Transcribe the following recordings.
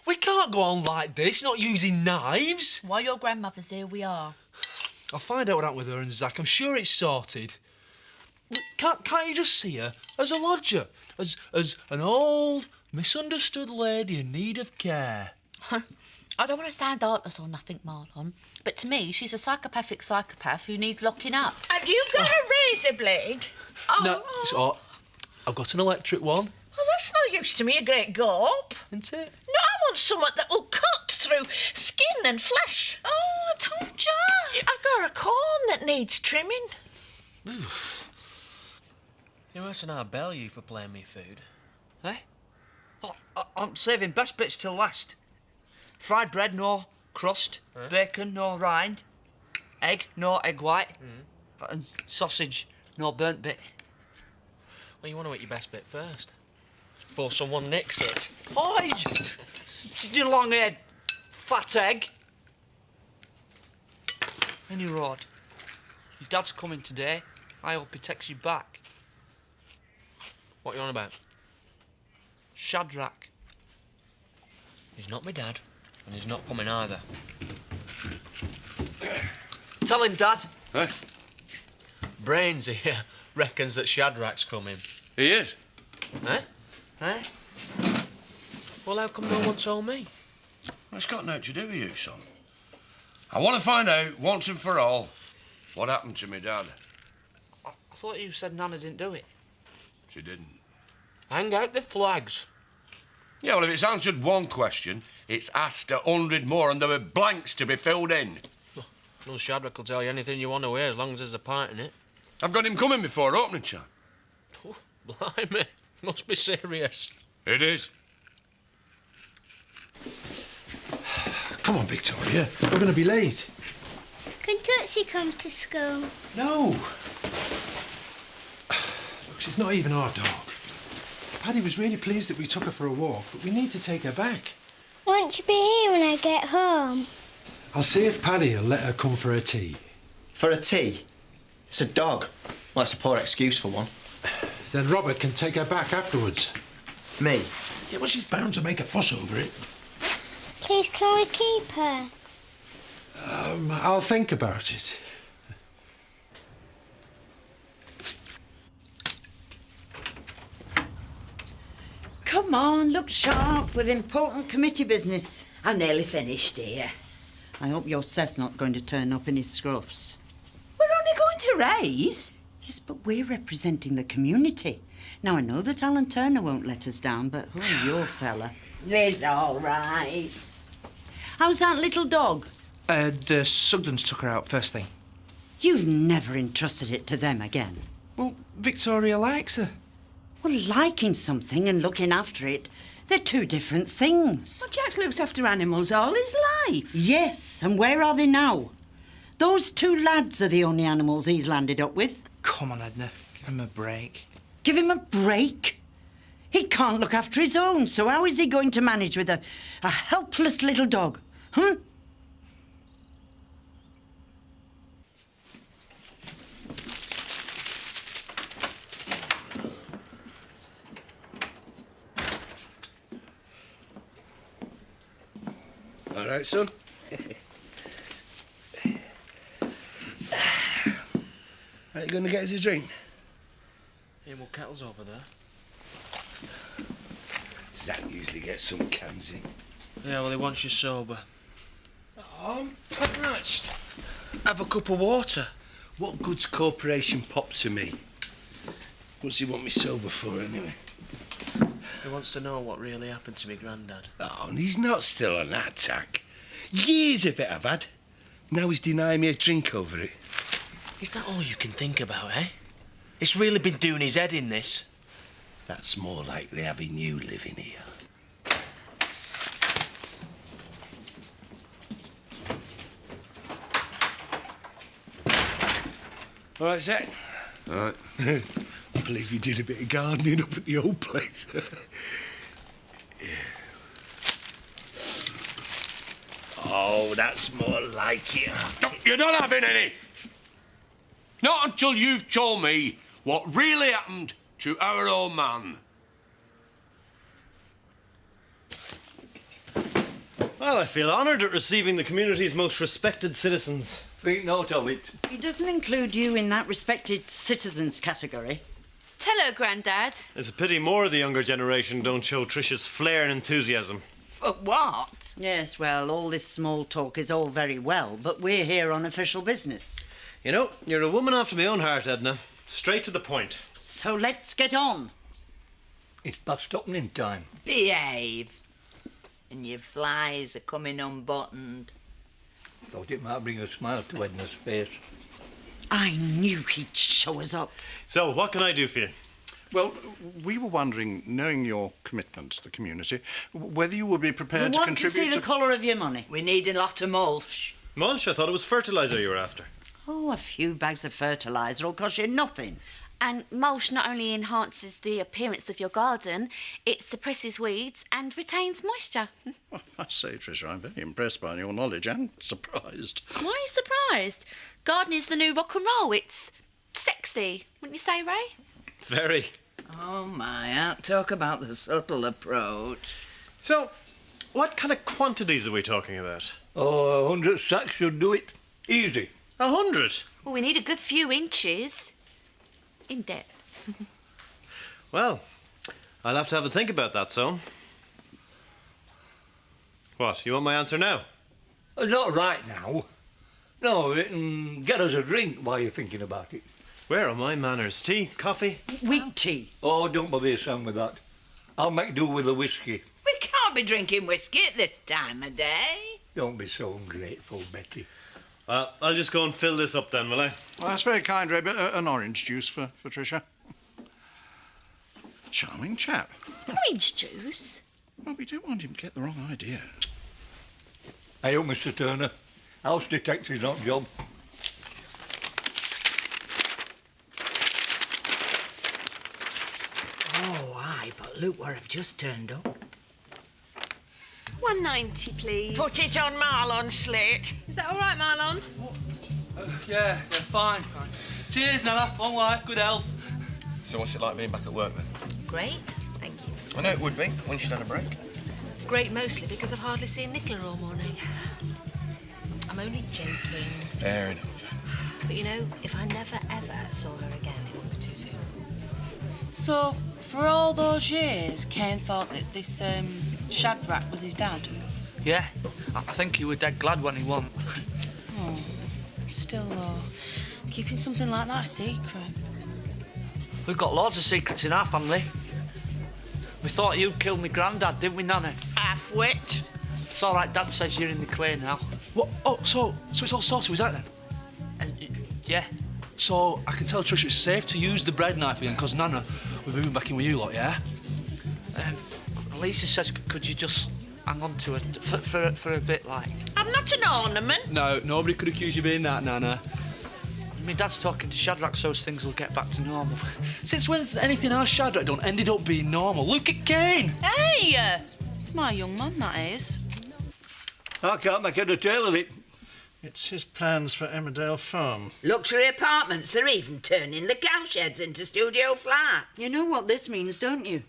We can't go on like this, not using knives. While your grandmother's here, we are. I'll find out what happened with her and Zach. I'm sure it's sorted. Can't you just see her as a lodger? As an old, misunderstood lady in need of care? I don't want to sound heartless or nothing, Marlon, but to me, she's a psychopathic psychopath who needs locking up. Have you got a razor blade? Oh. No, it's all... I've got an electric one. Well, that's no use to me, a great gulp. Isn't it? No, I want something that will cut through skin and flesh. Oh, I told you. I've got a corn that needs trimming. You mustn't I bell you for playing me food. Eh? Oh, I'm saving best bits till last. Fried bread, no crust. Huh? Bacon, no rind. Egg, no egg white. And sausage, no burnt bit. Well, you want to eat your best bit first. Before someone nicks it. Oi! You long-haired fat egg. Any road. Your dad's coming today. I hope he takes you back. What are you on about? Shadrach. He's not my dad, and he's not coming either. Tell him, Dad. Huh? Brains here reckons that Shadrach's coming. He is. Eh? Eh? Well, how come no one told me? Well, it's got nothing to do with you, son. I want to find out, once and for all, what happened to me dad. I thought you said Nana didn't do it. She didn't. Hang out the flags. Yeah, well, if it's answered one question, it's asked 100 more, and there were blanks to be filled in. Well, Shadrach will tell you anything you want to hear, as long as there's a part in it. I've got him coming before opening time. Oh, blimey. Must be serious. It is. Come on, Victoria. We're going to be late. Can Tootsie come to school? No. Look, she's not even our dog. Paddy was really pleased that we took her for a walk, but we need to take her back. Won't you be here when I get home? I'll see if Paddy will let her come for a tea. For a tea? It's a dog. Well, that's a poor excuse for one. Then Robert can take her back afterwards. Me? Yeah, well, she's bound to make a fuss over it. Please, can we keep her? I'll think about it. Come on, look sharp with important committee business. I'm nearly finished here. I hope your Seth's not going to turn up in his scruffs. We're only going to raise. Yes, but we're representing the community. Now, I know that Alan Turner won't let us down, but your fella. He's all right. How's that little dog? The Sugdens took her out first thing. You've never entrusted it to them again. Well, Victoria likes her. Well, liking something and looking after it, they're two different things. Well, Jack's looked after animals all his life. Yes, and where are they now? Those two lads are the only animals he's landed up with. Come on, Edna. Give him a break. Give him a break? He can't look after his own, so how is he going to manage with a helpless little dog? Huh? All right, son. Are you going to get us a drink? Yeah, well, Kettle's over there. Zach usually gets some cans in. Yeah, well, he wants you sober. Oh, I'm parched. Have a cup of water. What good's corporation pop to me? What's he want me sober for, anyway? He wants to know what really happened to me granddad. Oh, and he's not still on that tack. Years of it I've had. Now he's denying me a drink over it. Is that all you can think about, eh? It's really been doing his head in, this. That's more likely having you living here. All right, Zach? All right. I believe you did a bit of gardening up at the old place. Yeah. Oh, that's more like it. You're not having any! Not until you've told me what really happened to our old man. Well, I feel honoured at receiving the community's most respected citizens. Think not of it. He doesn't include you in that respected citizens category. Tell her, Grandad. It's a pity more of the younger generation don't show Tricia's flair and enthusiasm. For what? Yes, well, all this small talk is all very well, but we're here on official business. You know, you're a woman after my own heart, Edna. Straight to the point. So let's get on. It's past opening time. Behave. And your flies are coming unbuttoned. Thought it might bring a smile to Edna's face. I knew he'd show us up. So, what can I do for you? Well, we were wondering, knowing your commitment to the community, whether you would be prepared to We want contribute to see the colour of your money. We need a lot of mulch. Mulch? I thought it was fertiliser you were after. Oh, a few bags of fertiliser will cost you nothing. And mulch not only enhances the appearance of your garden, it suppresses weeds and retains moisture. Well, I say, Tricia, I'm very impressed by your knowledge and surprised. Why are you surprised? Gardening's the new rock and roll. It's sexy, wouldn't you say, Ray? Very. Oh, my aunt, talk about the subtle approach. So, what kind of quantities are we talking about? Oh, 100 sacks should do it. Easy. 100? Well, we need a good few inches. In depth. Well, I'll have to have a think about that, so. What, you want my answer now? Not right now. No, get us a drink while you're thinking about it. Where are my manners? Tea? Coffee? Weak tea. Oh, don't bother your son with that. I'll make do with the whiskey. We can't be drinking whiskey at this time of day. Don't be so ungrateful, Betty. I'll just go and fill this up then, will I? Well, that's very kind, Ray, but an orange juice for Tricia. Charming chap. Orange juice? Well, we don't want him to get the wrong idea. Hey, up, Mr. Turner. House detective's not job. Oh, aye, but look where I've just turned up. 190, please. Put it on Marlon's slate. Is that all right, Marlon? Yeah, fine. Cheers, Nana. Long life, good health. So what's it like being back at work then? Great, thank you. I know it would be, when she's had a break. Great mostly because I've hardly seen Nicola all morning. I'm only joking. Fair enough. But you know, if I never ever saw her again, it would be too soon. So, for all those years, Kane thought that this Shadrach was his dad? Yeah, I think he was dead glad when he won. Oh, still though, keeping something like that a secret. We've got loads of secrets in our family. We thought you killed my granddad, didn't we, Nana? Half-wit. It's all right, Dad says you're in the clear now. What? Oh, so it's all sorted, was that then? Yeah. So I can tell Tricia it's safe to use the bread knife again, because Nana, we're moving back in with you lot, yeah? Lisa says, could you just hang on to her for a bit, like? I'm not an ornament. No, nobody could accuse you of being that, Nana. My dad's talking to Shadrach, so things will get back to normal. Since when has anything our Shadrach done ended up being normal? Look at Kane! Hey! It's my young man, that is. I can't make head or tail of it. It's his plans for Emmerdale Farm. Luxury apartments, they're even turning the cowsheds into studio flats. You know what this means, don't you?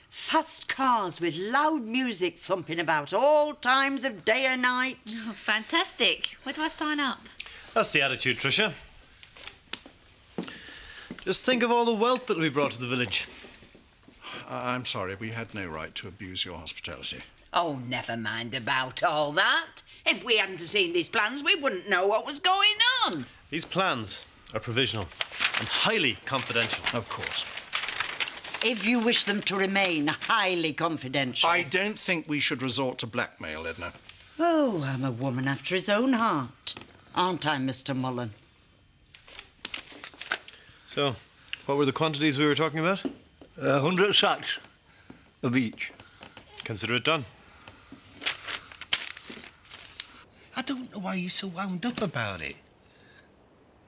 Fast cars with loud music thumping about all times of day and night. Oh, fantastic. Where do I sign up? That's the attitude, Tricia. Just think of all the wealth that we brought to the village. I'm sorry, we had no right to abuse your hospitality. Oh, never mind about all that. If we hadn't seen these plans, we wouldn't know what was going on. These plans are provisional and highly confidential. Of course. If you wish them to remain highly confidential. I don't think we should resort to blackmail, Edna. Oh, I'm a woman after his own heart. Aren't I, Mr. Mullen? So, what were the quantities we were talking about? 100 sacks of each. Consider it done. I don't know why you're so wound up about it.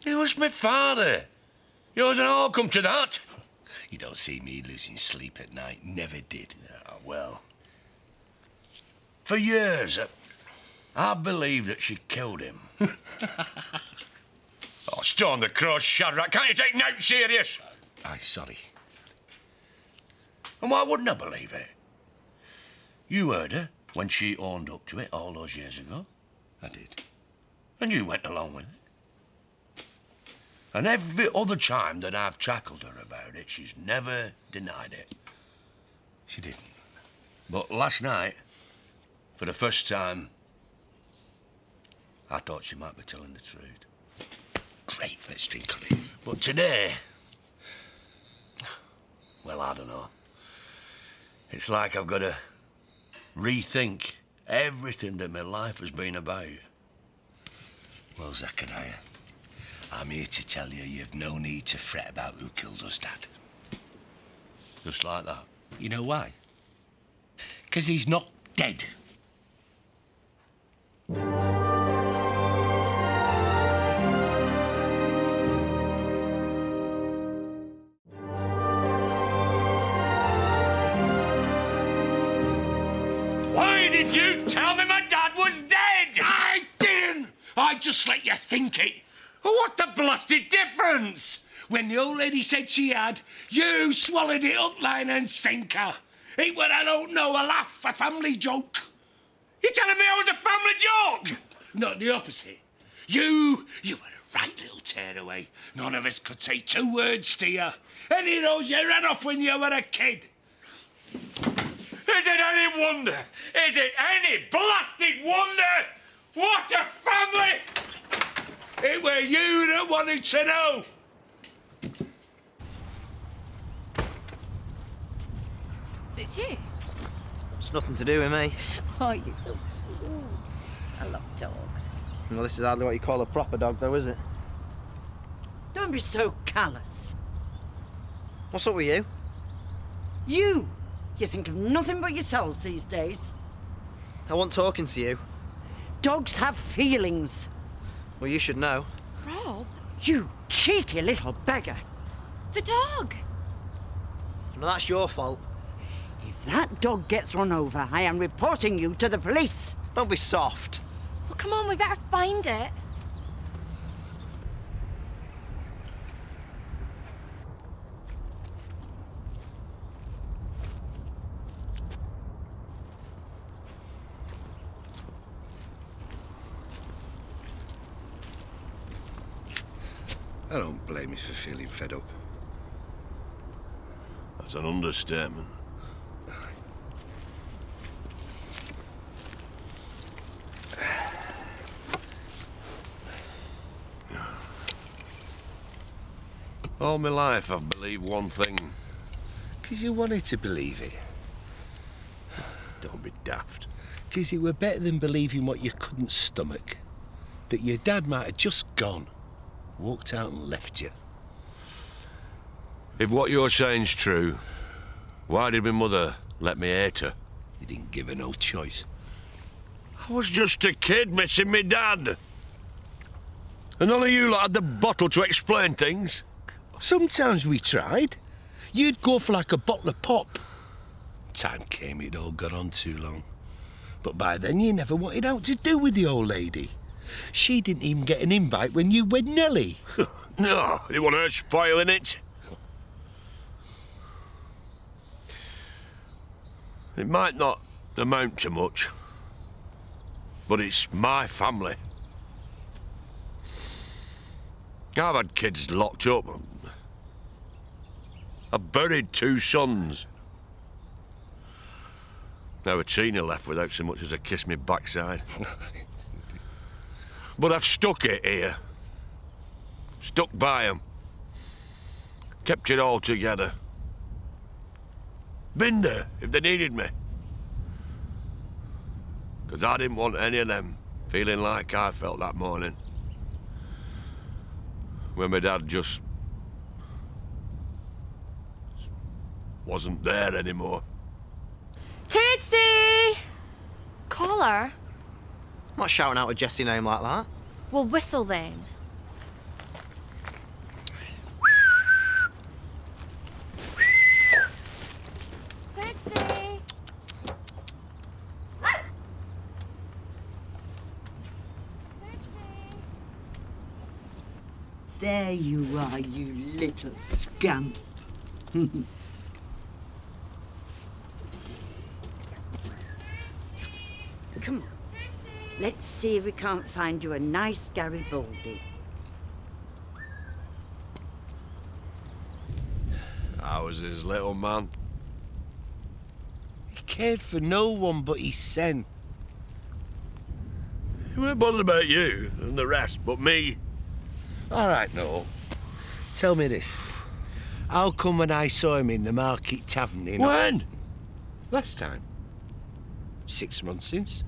It was my father. Yours and all come to that. You don't see me losing sleep at night. Never did. Yeah, well. For years, I believed that she killed him. Oh, storm the cross, Shadrach. Can't you take no serious? Aye, sorry. And why wouldn't I believe it? You heard her. when she owned up to it all those years ago. I did. And you went along with it. And every other time that I've tackled her about it, she's never denied it. She didn't. But last night, for the first time, I thought she might be telling the truth. Great, let's drink on it. But today, well, I don't know. It's like I've got to rethink everything that my life has been about. Well, Zachariah, I'm here to tell you you've no need to fret about who killed us, Dad. Just like that. You know why? Because he's not dead. Why did you tell me my dad was dead? I didn't! I just let you think it. What the blasted difference? When the old lady said she had, you swallowed it hook, line and sinker. It were, I don't know, a laugh, a family joke. You're telling me I was a family joke? Not the opposite. You were a right little tearaway. None of us could say 2 words to you. Any of those you ran off when you were a kid. Is it any wonder? Is it any blasted wonder? What a family! It were you that wanted to know. Is it you? It's nothing to do with me. Oh, you're so cute. I love dogs. Well, this is hardly what you call a proper dog, though, is it? Don't be so callous. What's up with you? You! You think of nothing but yourselves these days. I want talking to you. Dogs have feelings. Well, you should know. Rob? You cheeky little beggar. The dog! No, that's your fault. If that dog gets run over, I am reporting you to the police. Don't be soft. Well, come on, we better find it. I don't blame you for feeling fed up. That's an understatement. All my life I've believed one thing. 'Cause you wanted to believe it. Don't be daft. 'Cause it were better than believing what you couldn't stomach. That your dad might have just gone, walked out and left you. If what you're saying's true, why did my mother let me hate her? You didn't give her no choice. I was just a kid missing me dad. And none of you lot had the bottle to explain things. Sometimes we tried. You'd go for like a bottle of pop. Time came, it all got on too long. But by then you never wanted out to do with the old lady. She didn't even get an invite when you wed Nellie. No, you want her spoiling it? It might not amount to much, but it's my family. I've had kids locked up. I've buried 2 sons. Now a Tina left without so much as a kiss me backside. But I've stuck it here. Stuck by 'em. Kept it all together. Been there if they needed me. 'Cause I didn't want any of them feeling like I felt that morning. When my dad just wasn't there anymore. Tootsie! Call her. I'm not shouting out a Jessie name like that. Well, whistle then. Tootsie! There you are, you little scamp. Come on. Let's see if we can't find you a nice Garibaldi. I was his little man. He cared for no one but his sen. He weren't bothered about you and the rest, but me. All right, Noel. Tell me this. How come when I saw him in the Market Tavern in... When? Last time. 6 months since.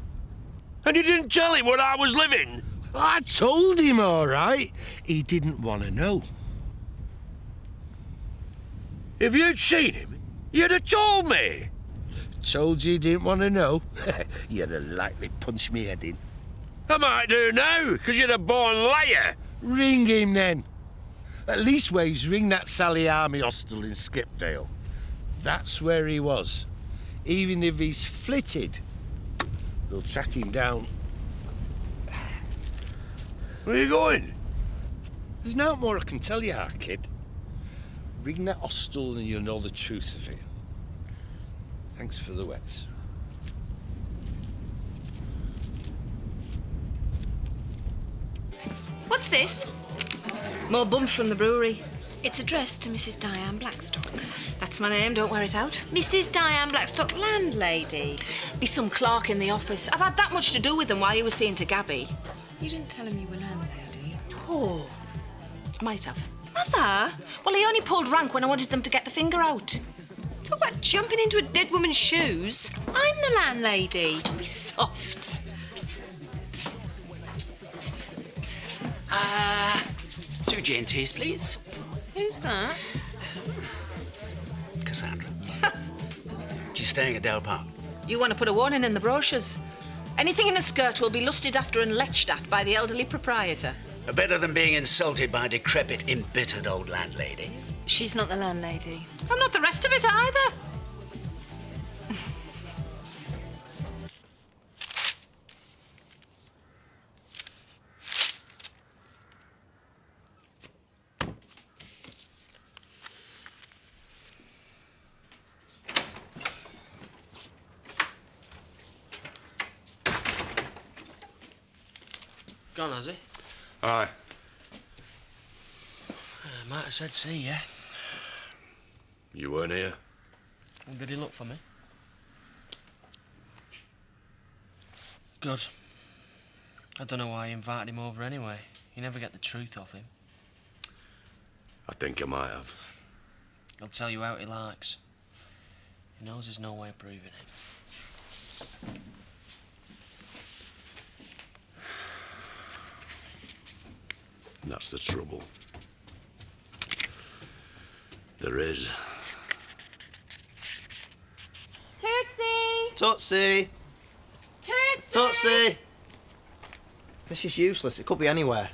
And you didn't tell him where I was living? I told him, all right. He didn't want to know. If you'd seen him, you'd have told me. Told you he didn't want to know? You'd have likely punched me head in. I might do now, because you're a born liar. Ring him, then. At least ways ring that Sally Army hostel in Skipdale. That's where he was. Even if he's flitted, they'll track him down. Where are you going? There's no more I can tell you, our kid. Ring that hostel and you'll know the truth of it. Thanks for the wets. What's this? More bums from the brewery. It's addressed to Mrs. Diane Blackstock. That's my name, don't wear it out. Mrs. Diane Blackstock, landlady. Be some clerk in the office. I've had that much to do with him while he was seeing to Gabby. You didn't tell him you were landlady. Oh, I might have. Mother? Well, he only pulled rank when I wanted them to get the finger out. Talk about jumping into a dead woman's shoes. I'm the landlady. Don't be soft. 2 G&Ts, please. Who's that? Cassandra. She's staying at Dale Park. You want to put a warning in the brochures. Anything in a skirt will be lusted after and lectured at by the elderly proprietor. Better than being insulted by a decrepit, embittered old landlady. She's not the landlady. I'm not the rest of it either. Gone, has he? Aye. I might have said see ya. You weren't here. Well, did he look for me? Good. I don't know why you invited him over anyway. You never get the truth off him. I think I might have. He'll tell you how he likes. He knows there's no way of proving it. That's the trouble. There is. Tootsie! Tootsie! Tootsie! This is useless. It could be anywhere.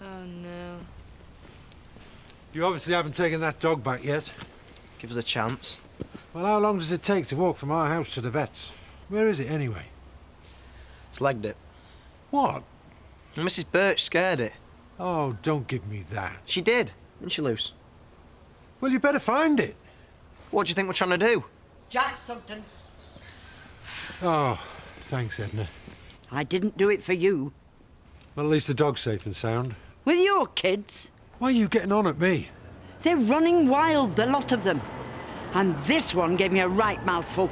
Oh, no. You obviously haven't taken that dog back yet. Give us a chance. Well, how long does it take to walk from our house to the vet's? Where is it, anyway? It's legged it. What? Mrs. Birch scared it. Oh, don't give me that. She did. Didn't she, Luce? Well, you better find it. What do you think we're trying to do? Jack Sugden. Oh, thanks, Edna. I didn't do it for you. Well, at least the dog's safe and sound. With your kids. Why are you getting on at me? They're running wild, the lot of them. And this one gave me a right mouthful.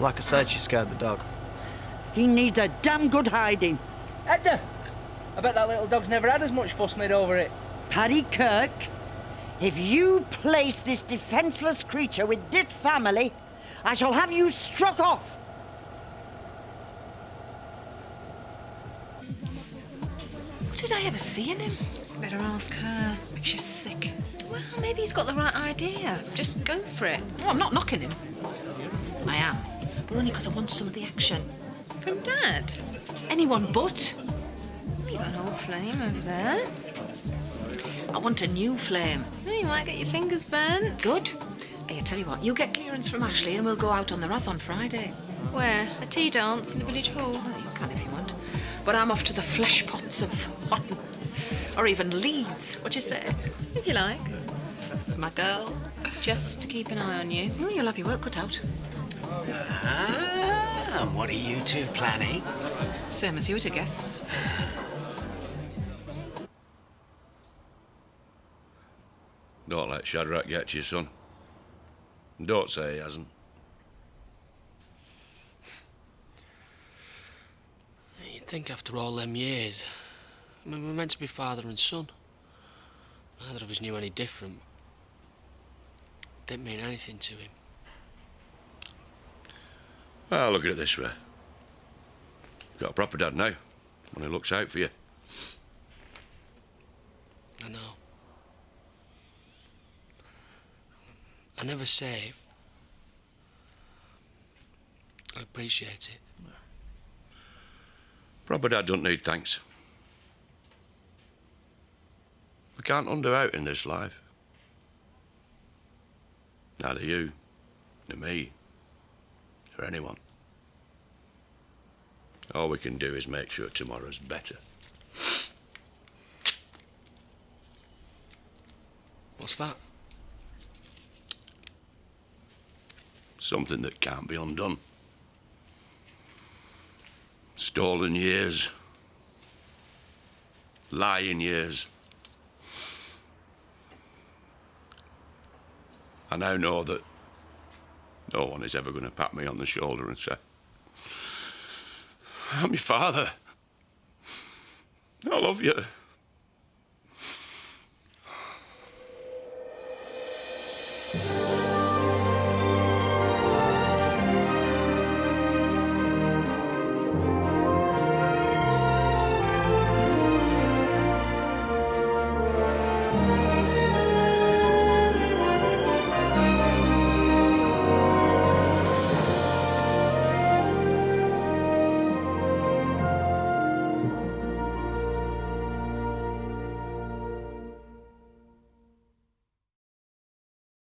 Like I said, she scared the dog. He needs a damn good hiding. Edna, I bet that little dog's never had as much fuss made over it. Paddy Kirk, if you place this defenceless creature with this family, I shall have you struck off. What did I ever see in him? Better ask her. Makes you sick. Well, maybe he's got the right idea. Just go for it. Oh, I'm not knocking him. I am, but only because I want some of the action. From Dad? Anyone but. You got an old flame over there. I want a new flame. Oh, you might get your fingers burnt. Good. Hey, I tell you what, you get clearance from Ashley and we'll go out on the Raz on Friday. Where? A tea dance in the village hall? Well, you can if you want. But I'm off to the flesh pots of Hotton. Or even Leeds. What do you say? If you like. That's my girl. Just to keep an eye on you. Oh, you'll have your work cut out. Ah, And what are you two planning? Same as you would, I guess. Don't let Shadrach get you, son. And don't say he hasn't. You'd think after all them years, I mean, we're meant to be father and son. Neither of us knew any different. Didn't mean anything to him. Well, look at it this way. You've got a proper dad now, one who looks out for you. I know. I never say I appreciate it. Proper dad don't need thanks. We can't undo out in this life. Neither you, nor me, or anyone. All we can do is make sure tomorrow's better. What's that? Something that can't be undone. Stolen years. Lying years. I now know that no one is ever going to pat me on the shoulder and say, I'm your father. I love you.